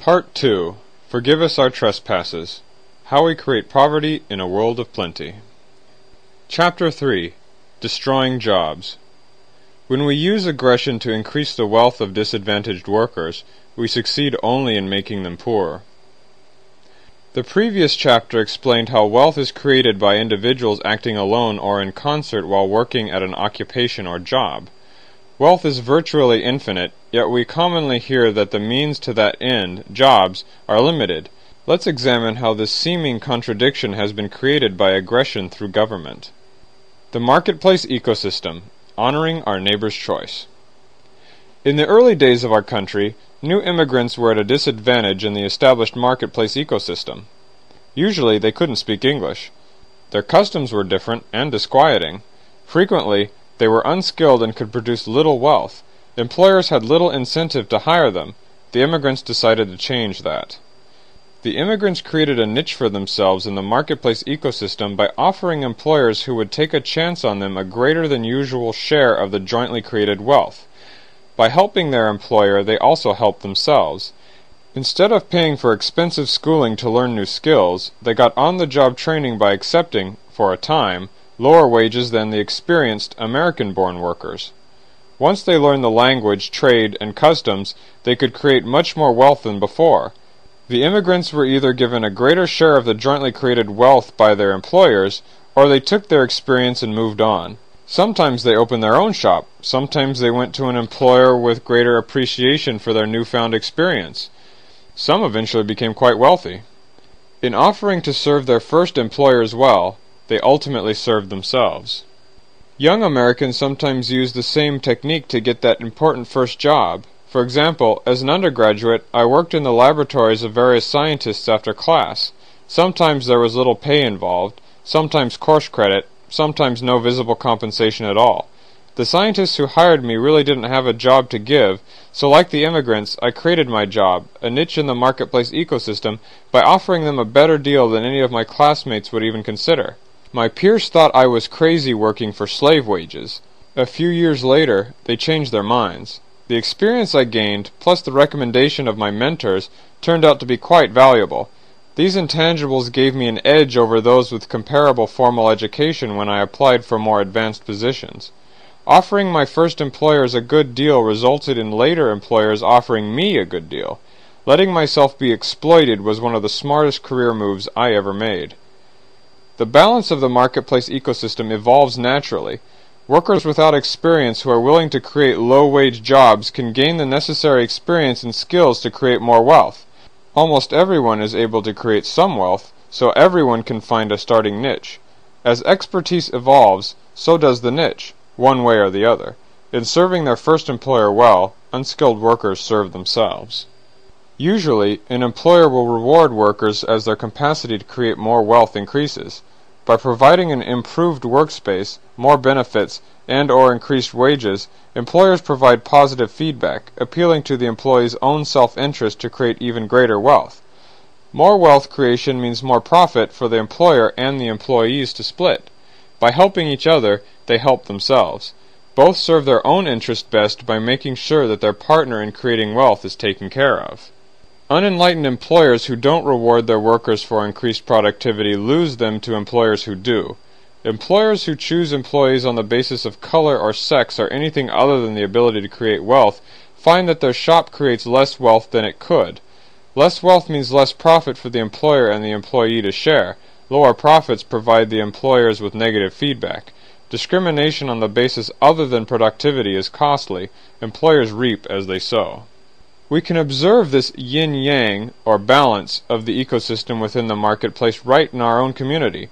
Part 2. Forgive us our trespasses. How we create poverty in a world of plenty. Chapter 3. Destroying jobs. When we use aggression to increase the wealth of disadvantaged workers, we succeed only in making them poorer. The previous chapter explained how wealth is created by individuals acting alone or in concert while working at an occupation or job. Wealth is virtually infinite, yet we commonly hear that the means to that end, jobs, are limited. Let's examine how this seeming contradiction has been created by aggression through government. The marketplace ecosystem, honoring our neighbor's choice. In the early days of our country, new immigrants were at a disadvantage in the established marketplace ecosystem. Usually they couldn't speak English. Their customs were different and disquieting. Frequently, they were unskilled and could produce little wealth. Employers had little incentive to hire them. The immigrants decided to change that. The immigrants created a niche for themselves in the marketplace ecosystem by offering employers who would take a chance on them a greater than usual share of the jointly created wealth. By helping their employer, they also helped themselves. Instead of paying for expensive schooling to learn new skills, they got on-the-job training by accepting, for a time, lower wages than the experienced American-born workers. Once they learned the language, trade, and customs, they could create much more wealth than before. The immigrants were either given a greater share of the jointly created wealth by their employers, or they took their experience and moved on. Sometimes they opened their own shop. Sometimes they went to an employer with greater appreciation for their newfound experience. Some eventually became quite wealthy. In offering to serve their first employers well, they ultimately served themselves. Young Americans sometimes use the same technique to get that important first job. For example, as an undergraduate, I worked in the laboratories of various scientists after class. Sometimes there was little pay involved, sometimes course credit, sometimes no visible compensation at all. The scientists who hired me really didn't have a job to give, so like the immigrants, I created my job, a niche in the marketplace ecosystem, by offering them a better deal than any of my classmates would even consider. My peers thought I was crazy working for slave wages. A few years later, they changed their minds. The experience I gained, plus the recommendation of my mentors, turned out to be quite valuable. These intangibles gave me an edge over those with comparable formal education when I applied for more advanced positions. Offering my first employers a good deal resulted in later employers offering me a good deal. Letting myself be exploited was one of the smartest career moves I ever made. The balance of the marketplace ecosystem evolves naturally. Workers without experience who are willing to create low-wage jobs can gain the necessary experience and skills to create more wealth. Almost everyone is able to create some wealth, so everyone can find a starting niche. As expertise evolves, so does the niche, one way or the other. In serving their first employer well, unskilled workers serve themselves. Usually, an employer will reward workers as their capacity to create more wealth increases. By providing an improved workspace, more benefits, and/or increased wages, employers provide positive feedback, appealing to the employee's own self-interest to create even greater wealth. More wealth creation means more profit for the employer and the employees to split. By helping each other, they help themselves. Both serve their own interest best by making sure that their partner in creating wealth is taken care of. Unenlightened employers who don't reward their workers for increased productivity lose them to employers who do. Employers who choose employees on the basis of color or sex or anything other than the ability to create wealth find that their shop creates less wealth than it could. Less wealth means less profit for the employer and the employee to share. Lower profits provide the employers with negative feedback. Discrimination on the basis other than productivity is costly. Employers reap as they sow. We can observe this yin-yang, or balance, of the ecosystem within the marketplace right in our own community.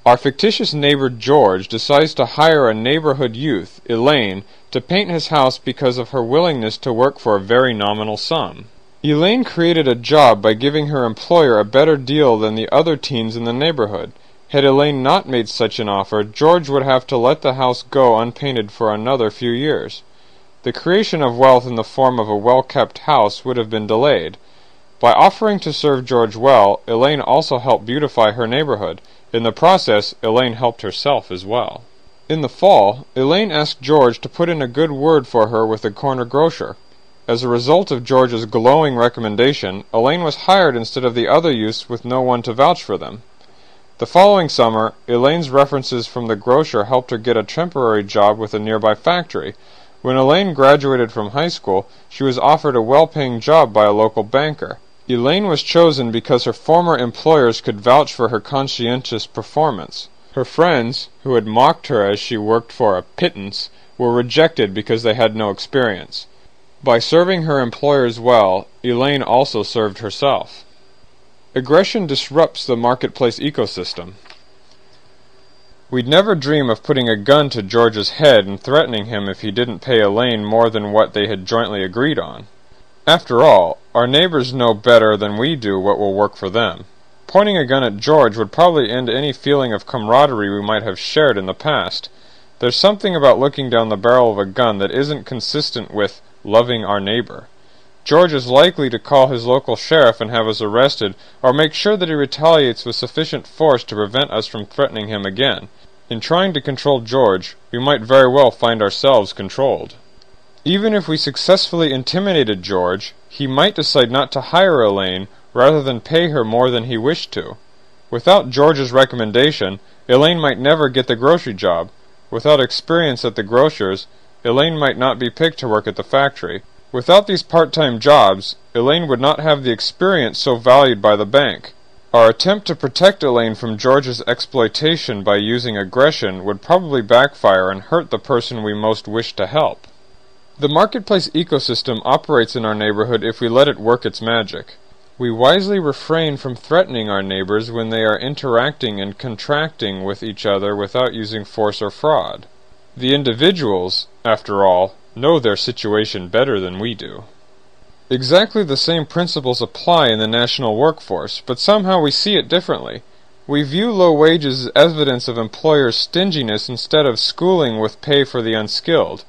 Our fictitious neighbor George decides to hire a neighborhood youth, Elaine, to paint his house because of her willingness to work for a very nominal sum. Elaine created a job by giving her employer a better deal than the other teens in the neighborhood. Had Elaine not made such an offer, George would have to let the house go unpainted for another few years. The creation of wealth in the form of a well-kept house would have been delayed. By offering to serve George well, Elaine also helped beautify her neighborhood. In the process, Elaine helped herself as well. In the fall, Elaine asked George to put in a good word for her with the corner grocer. As a result of George's glowing recommendation, Elaine was hired instead of the other youths with no one to vouch for them. The following summer, Elaine's references from the grocer helped her get a temporary job with a nearby factory. When Elaine graduated from high school, she was offered a well-paying job by a local banker. Elaine was chosen because her former employers could vouch for her conscientious performance. Her friends, who had mocked her as she worked for a pittance, were rejected because they had no experience. By serving her employers well, Elaine also served herself. Aggression disrupts the marketplace ecosystem. We'd never dream of putting a gun to George's head and threatening him if he didn't pay Elaine more than what they had jointly agreed on. After all, our neighbors know better than we do what will work for them. Pointing a gun at George would probably end any feeling of camaraderie we might have shared in the past. There's something about looking down the barrel of a gun that isn't consistent with loving our neighbor. George is likely to call his local sheriff and have us arrested, or make sure that he retaliates with sufficient force to prevent us from threatening him again. In trying to control George, we might very well find ourselves controlled. Even if we successfully intimidated George, he might decide not to hire Elaine rather than pay her more than he wished to. Without George's recommendation, Elaine might never get the grocery job. Without experience at the grocer's, Elaine might not be picked to work at the factory. Without these part-time jobs, Elaine would not have the experience so valued by the bank. Our attempt to protect Elaine from George's exploitation by using aggression would probably backfire and hurt the person we most wish to help. The marketplace ecosystem operates in our neighborhood if we let it work its magic. We wisely refrain from threatening our neighbors when they are interacting and contracting with each other without using force or fraud. The individuals, after all, know their situation better than we do. Exactly the same principles apply in the national workforce, but somehow we see it differently. We view low wages as evidence of employers' stinginess instead of schooling with pay for the unskilled.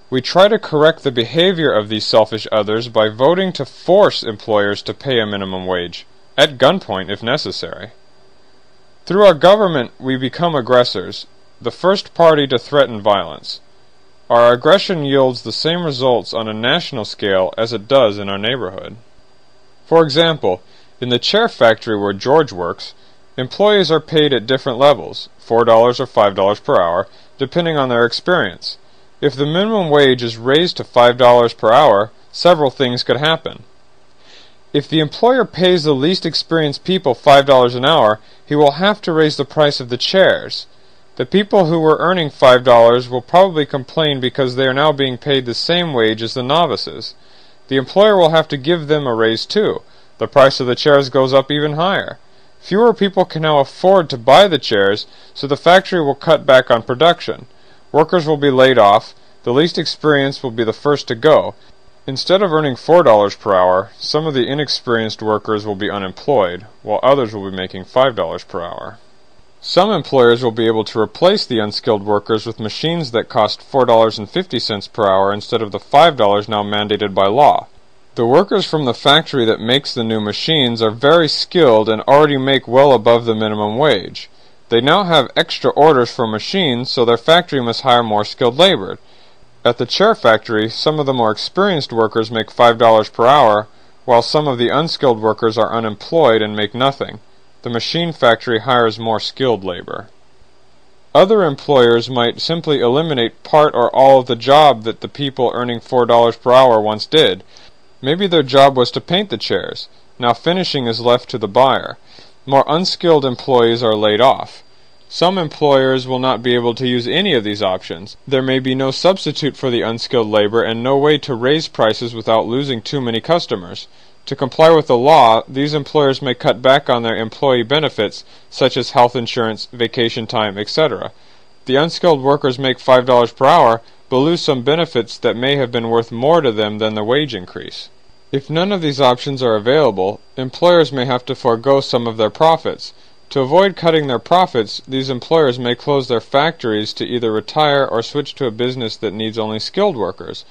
We try to correct the behavior of these selfish others by voting to force employers to pay a minimum wage, at gunpoint if necessary. Through our government, we become aggressors, the first party to threaten violence. Our aggression yields the same results on a national scale as it does in our neighborhood. For example, in the chair factory where George works, employees are paid at different levels, $4 or $5 per hour, depending on their experience. If the minimum wage is raised to $5 per hour, several things could happen. If the employer pays the least experienced people $5 an hour, he will have to raise the price of the chairs. The people who were earning $5 will probably complain because they are now being paid the same wage as the novices. The employer will have to give them a raise too. The price of the chairs goes up even higher. Fewer people can now afford to buy the chairs, so the factory will cut back on production. Workers will be laid off. The least experienced will be the first to go. Instead of earning $4 per hour, some of the inexperienced workers will be unemployed, while others will be making $5 per hour. Some employers will be able to replace the unskilled workers with machines that cost $4.50 per hour instead of the $5 now mandated by law. The workers from the factory that makes the new machines are very skilled and already make well above the minimum wage. They now have extra orders for machines, so their factory must hire more skilled labor. At the chair factory, some of the more experienced workers make $5 per hour, while some of the unskilled workers are unemployed and make nothing. The machine factory hires more skilled labor. Other employers might simply eliminate part or all of the job that the people earning $4 per hour once did. Maybe their job was to paint the chairs. Now finishing is left to the buyer. More unskilled employees are laid off. Some employers will not be able to use any of these options. There may be no substitute for the unskilled labor and no way to raise prices without losing too many customers. To comply with the law, these employers may cut back on their employee benefits, such as health insurance, vacation time, etc. The unskilled workers make $5 per hour, but lose some benefits that may have been worth more to them than the wage increase. If none of these options are available, employers may have to forego some of their profits. To avoid cutting their profits, these employers may close their factories to either retire or switch to a business that needs only skilled workers.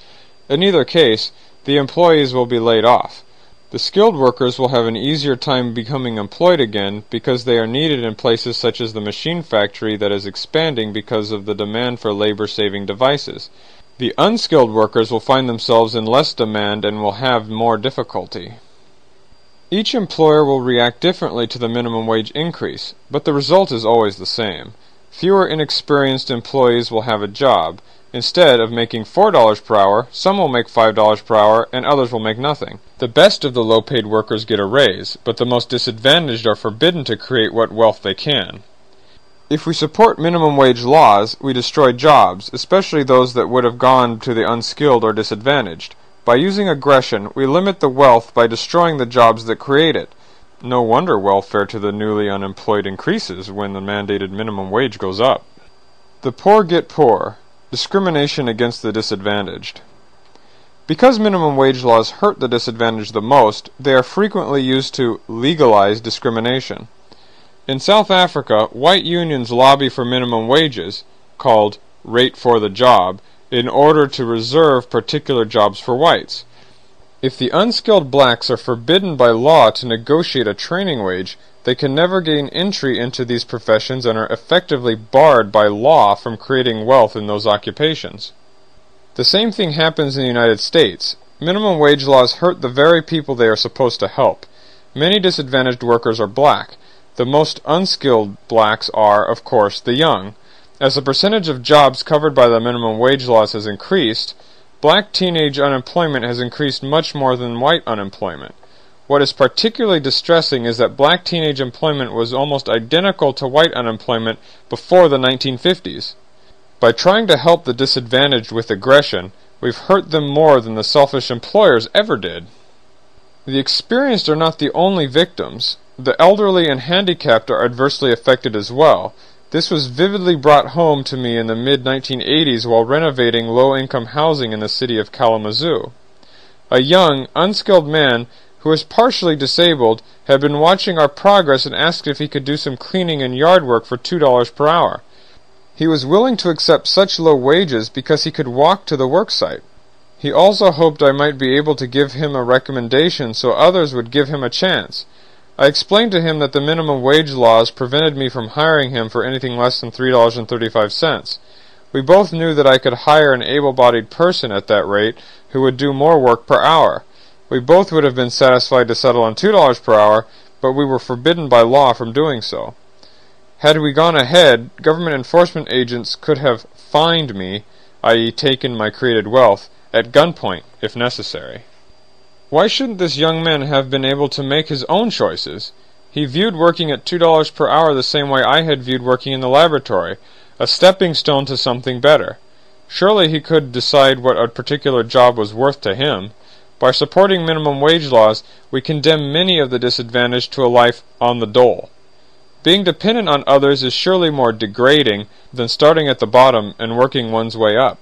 In either case, the employees will be laid off. The skilled workers will have an easier time becoming employed again because they are needed in places such as the machine factory that is expanding because of the demand for labor-saving devices. The unskilled workers will find themselves in less demand and will have more difficulty. Each employer will react differently to the minimum wage increase, but the result is always the same. Fewer inexperienced employees will have a job. Instead of making $4 per hour, some will make $5 per hour and others will make nothing. The best of the low-paid workers get a raise, but the most disadvantaged are forbidden to create what wealth they can. If we support minimum wage laws, we destroy jobs, especially those that would have gone to the unskilled or disadvantaged. By using aggression, we limit the wealth by destroying the jobs that create it. No wonder welfare to the newly unemployed increases when the mandated minimum wage goes up. The poor get poor. Discrimination against the disadvantaged. Because minimum wage laws hurt the disadvantaged the most, they are frequently used to legalize discrimination. In South Africa, white unions lobby for minimum wages, called rate for the job, in order to reserve particular jobs for whites. If the unskilled blacks are forbidden by law to negotiate a training wage, they can never gain entry into these professions and are effectively barred by law from creating wealth in those occupations. The same thing happens in the United States. Minimum wage laws hurt the very people they are supposed to help. Many disadvantaged workers are black. The most unskilled blacks are, of course, the young. As the percentage of jobs covered by the minimum wage laws has increased, black teenage unemployment has increased much more than white unemployment. What is particularly distressing is that black teenage employment was almost identical to white unemployment before the 1950s. By trying to help the disadvantaged with aggression, we've hurt them more than the selfish employers ever did. The experienced are not the only victims. The elderly and handicapped are adversely affected as well. This was vividly brought home to me in the mid-1980s while renovating low-income housing in the city of Kalamazoo. A young, unskilled man who was partially disabled had been watching our progress and asked if he could do some cleaning and yard work for $2 per hour. He was willing to accept such low wages because he could walk to the work site. He also hoped I might be able to give him a recommendation so others would give him a chance. I explained to him that the minimum wage laws prevented me from hiring him for anything less than $3.35. We both knew that I could hire an able-bodied person at that rate who would do more work per hour. We both would have been satisfied to settle on $2 per hour, but we were forbidden by law from doing so. Had we gone ahead, government enforcement agents could have fined me, i.e. taken my created wealth, at gunpoint, if necessary. Why shouldn't this young man have been able to make his own choices? He viewed working at $2 per hour the same way I had viewed working in the laboratory, a stepping stone to something better. Surely he could decide what a particular job was worth to him. By supporting minimum wage laws, we condemn many of the disadvantaged to a life on the dole. Being dependent on others is surely more degrading than starting at the bottom and working one's way up.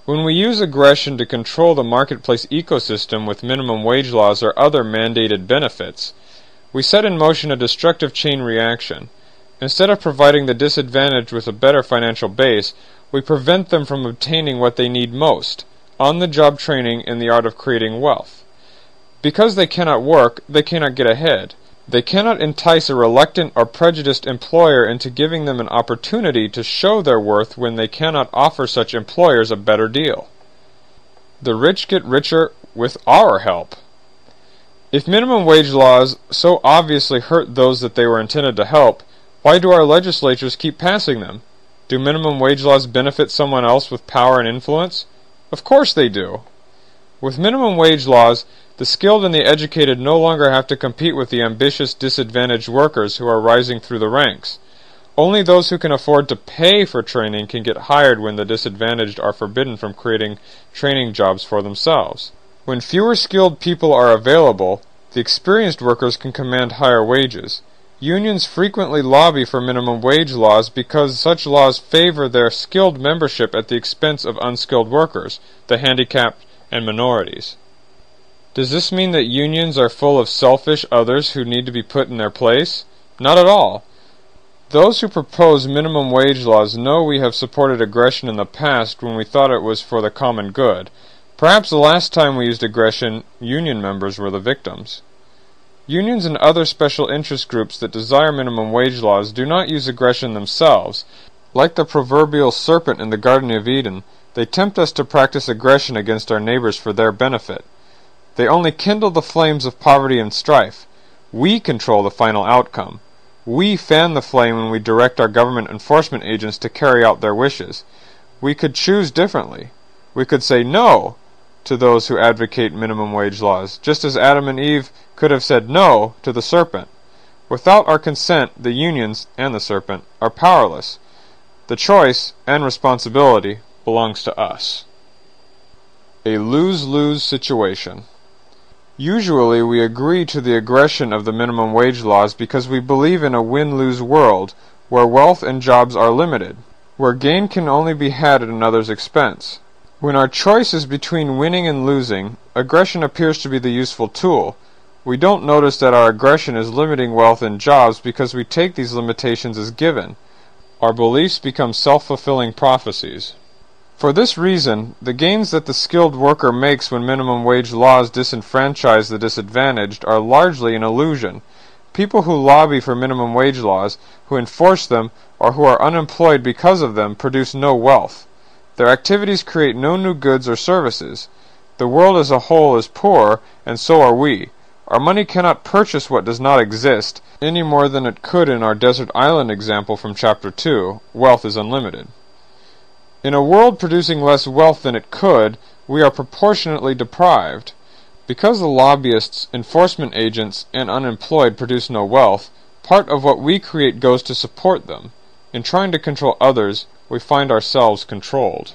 When we use aggression to control the marketplace ecosystem with minimum wage laws or other mandated benefits, we set in motion a destructive chain reaction. Instead of providing the disadvantaged with a better financial base, we prevent them from obtaining what they need most, on-the-job training in the art of creating wealth. Because they cannot work, they cannot get ahead. They cannot entice a reluctant or prejudiced employer into giving them an opportunity to show their worth when they cannot offer such employers a better deal. The rich get richer with our help. If minimum wage laws so obviously hurt those that they were intended to help, why do our legislatures keep passing them? Do minimum wage laws benefit someone else with power and influence? Of course they do. With minimum wage laws, the skilled and the educated no longer have to compete with the ambitious, disadvantaged workers who are rising through the ranks. Only those who can afford to pay for training can get hired when the disadvantaged are forbidden from creating training jobs for themselves. When fewer skilled people are available, the experienced workers can command higher wages. Unions frequently lobby for minimum wage laws because such laws favor their skilled membership at the expense of unskilled workers, the handicapped, and minorities. Does this mean that unions are full of selfish others who need to be put in their place? Not at all. Those who propose minimum wage laws know we have supported aggression in the past when we thought it was for the common good. Perhaps the last time we used aggression, union members were the victims. Unions and other special interest groups that desire minimum wage laws do not use aggression themselves. Like the proverbial serpent in the Garden of Eden, They tempt us to practice aggression against our neighbors for their benefit. They only kindle the flames of poverty and strife. We control the final outcome. We fan the flame when we direct our government enforcement agents to carry out their wishes. We could choose differently. We could say no to those who advocate minimum wage laws, just as Adam and Eve could have said no to the serpent. Without our consent, the unions and the serpent are powerless. The choice and responsibility belongs to us. A lose-lose situation. Usually we agree to the aggression of the minimum wage laws because we believe in a win-lose world where wealth and jobs are limited, where gain can only be had at another's expense. When our choice is between winning and losing, aggression appears to be the useful tool. We don't notice that our aggression is limiting wealth and jobs because we take these limitations as given. Our beliefs become self-fulfilling prophecies. For this reason, the gains that the skilled worker makes when minimum wage laws disenfranchise the disadvantaged are largely an illusion. People who lobby for minimum wage laws, who enforce them, or who are unemployed because of them produce no wealth. Their activities create no new goods or services. The world as a whole is poor, and so are we. Our money cannot purchase what does not exist, any more than it could in our desert island example from Chapter 2. Wealth is unlimited. In a world producing less wealth than it could, we are proportionately deprived. Because the lobbyists, enforcement agents, and unemployed produce no wealth, part of what we create goes to support them. In trying to control others, we find ourselves controlled.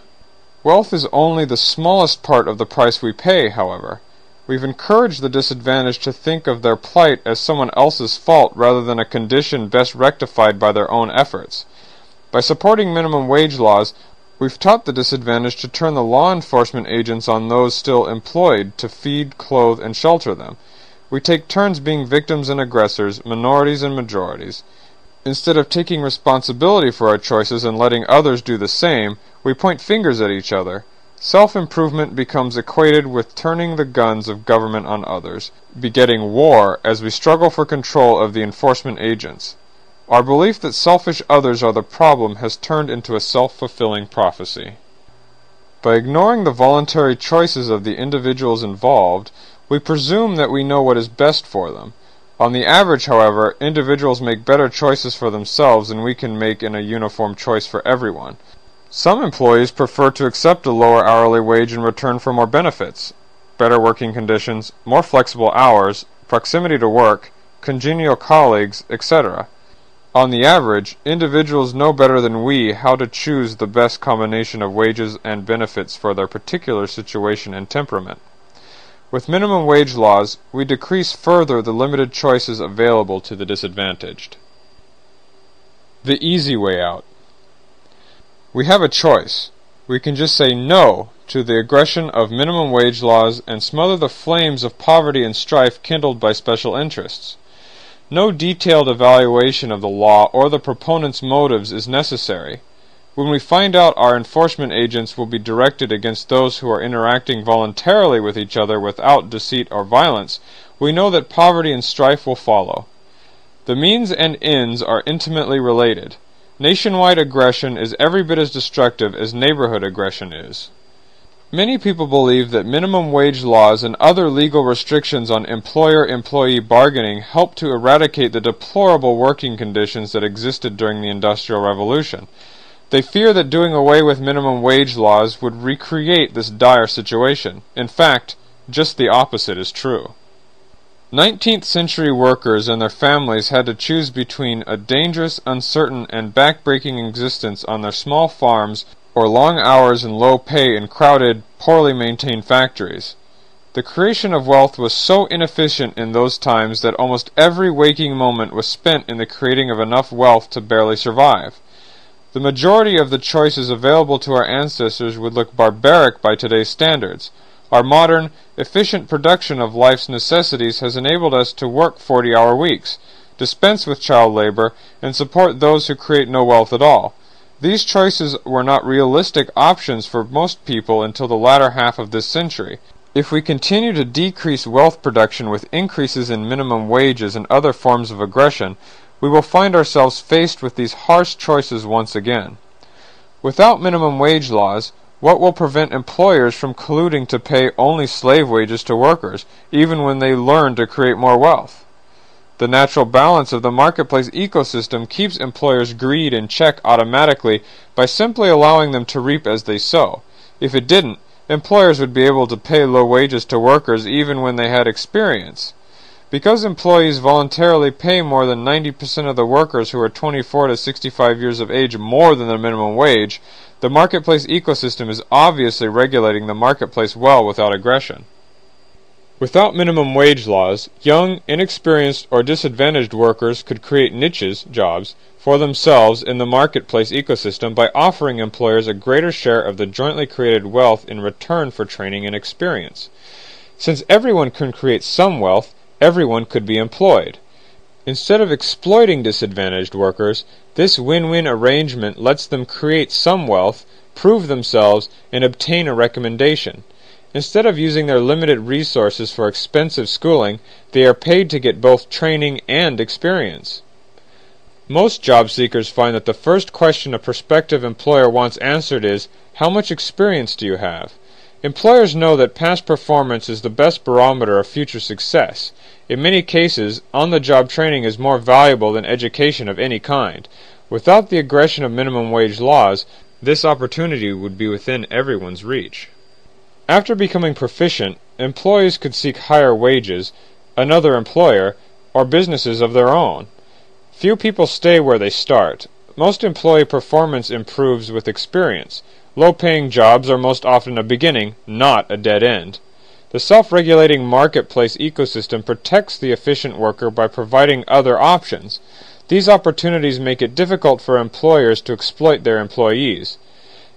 Wealth is only the smallest part of the price we pay, however. We've encouraged the disadvantaged to think of their plight as someone else's fault rather than a condition best rectified by their own efforts. By supporting minimum wage laws, we've taught the disadvantaged to turn the law enforcement agents on those still employed to feed, clothe, and shelter them. We take turns being victims and aggressors, minorities and majorities. Instead of taking responsibility for our choices and letting others do the same, we point fingers at each other. Self-improvement becomes equated with turning the guns of government on others, begetting war as we struggle for control of the enforcement agents. Our belief that selfish others are the problem has turned into a self-fulfilling prophecy. By ignoring the voluntary choices of the individuals involved, we presume that we know what is best for them. On the average, however, individuals make better choices for themselves than we can make in a uniform choice for everyone. Some employees prefer to accept a lower hourly wage in return for more benefits, better working conditions, more flexible hours, proximity to work, congenial colleagues, etc. On the average, individuals know better than we how to choose the best combination of wages and benefits for their particular situation and temperament. With minimum wage laws, we decrease further the limited choices available to the disadvantaged. The easy way out. We have a choice. We can just say no to the aggression of minimum wage laws and smother the flames of poverty and strife kindled by special interests. No detailed evaluation of the law or the proponent's motives is necessary. When we find out our enforcement agents will be directed against those who are interacting voluntarily with each other without deceit or violence, we know that poverty and strife will follow. The means and ends are intimately related. Nationwide aggression is every bit as destructive as neighborhood aggression is. Many people believe that minimum wage laws and other legal restrictions on employer-employee bargaining help to eradicate the deplorable working conditions that existed during the Industrial Revolution. They fear that doing away with minimum wage laws would recreate this dire situation. In fact, just the opposite is true. 19th century workers and their families had to choose between a dangerous, uncertain, and back-breaking existence on their small farms or long hours and low pay in crowded, poorly maintained factories. The creation of wealth was so inefficient in those times that almost every waking moment was spent in the creating of enough wealth to barely survive. The majority of the choices available to our ancestors would look barbaric by today's standards. Our modern, efficient production of life's necessities has enabled us to work 40-hour weeks, dispense with child labor, and support those who create no wealth at all. These choices were not realistic options for most people until the latter half of this century. If we continue to decrease wealth production with increases in minimum wages and other forms of aggression, we will find ourselves faced with these harsh choices once again. Without minimum wage laws, What will prevent employers from colluding to pay only slave wages to workers, even when they learn to create more wealth? The natural balance of the marketplace ecosystem keeps employers' greed in check automatically by simply allowing them to reap as they sow. If it didn't, employers would be able to pay low wages to workers even when they had experience. Because employees voluntarily pay more than 90% of the workers who are 24 to 65 years of age more than the minimum wage, the marketplace ecosystem is obviously regulating the marketplace well without aggression. Without minimum wage laws, young, inexperienced, or disadvantaged workers could create niches, jobs, for themselves in the marketplace ecosystem by offering employers a greater share of the jointly created wealth in return for training and experience. Since everyone can create some wealth, everyone could be employed. Instead of exploiting disadvantaged workers, this win-win arrangement lets them create some wealth, prove themselves, and obtain a recommendation. Instead of using their limited resources for expensive schooling, they are paid to get both training and experience. Most job seekers find that the first question a prospective employer wants answered is, "How much experience do you have?" Employers know that past performance is the best barometer of future success. In many cases, on-the-job training is more valuable than education of any kind. Without the aggression of minimum wage laws, this opportunity would be within everyone's reach. After becoming proficient, employees could seek higher wages, another employer, or businesses of their own. Few people stay where they start. Most employee performance improves with experience. Low-paying jobs are most often a beginning, not a dead end. The self-regulating marketplace ecosystem protects the efficient worker by providing other options. These opportunities make it difficult for employers to exploit their employees.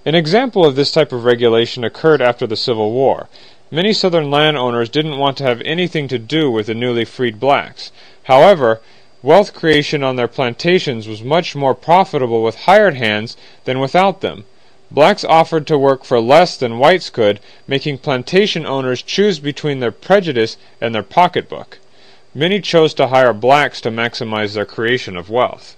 An example of this type of regulation occurred after the Civil War. Many Southern landowners didn't want to have anything to do with the newly freed blacks. However, wealth creation on their plantations was much more profitable with hired hands than without them. Blacks offered to work for less than whites could, making plantation owners choose between their prejudice and their pocketbook. Many chose to hire blacks to maximize their creation of wealth.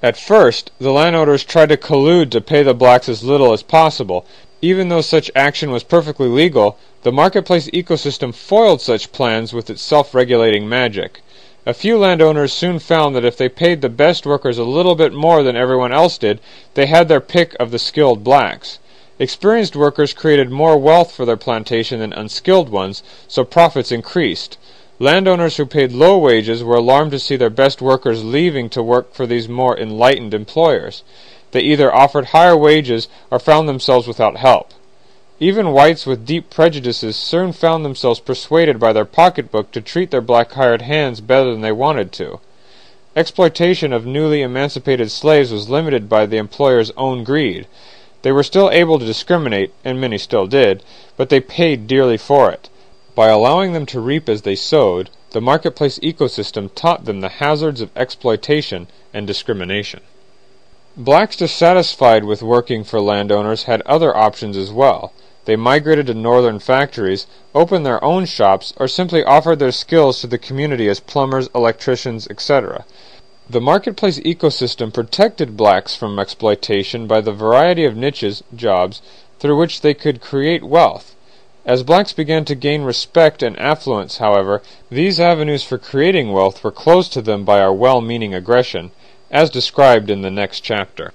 At first, the landowners tried to collude to pay the blacks as little as possible. Even though such action was perfectly legal, the marketplace ecosystem foiled such plans with its self-regulating magic. A few landowners soon found that if they paid the best workers a little bit more than everyone else did, they had their pick of the skilled blacks. Experienced workers created more wealth for their plantation than unskilled ones, so profits increased. Landowners who paid low wages were alarmed to see their best workers leaving to work for these more enlightened employers. They either offered higher wages or found themselves without help. Even whites with deep prejudices soon found themselves persuaded by their pocketbook to treat their black hired hands better than they wanted to. Exploitation of newly emancipated slaves was limited by the employer's own greed. They were still able to discriminate, and many still did, but they paid dearly for it. By allowing them to reap as they sowed, the marketplace ecosystem taught them the hazards of exploitation and discrimination. Blacks dissatisfied with working for landowners had other options as well. They migrated to northern factories, opened their own shops, or simply offered their skills to the community as plumbers, electricians, etc. The marketplace ecosystem protected blacks from exploitation by the variety of niches, jobs, through which they could create wealth. As blacks began to gain respect and affluence, however, these avenues for creating wealth were closed to them by our well-meaning aggression, as described in the next chapter.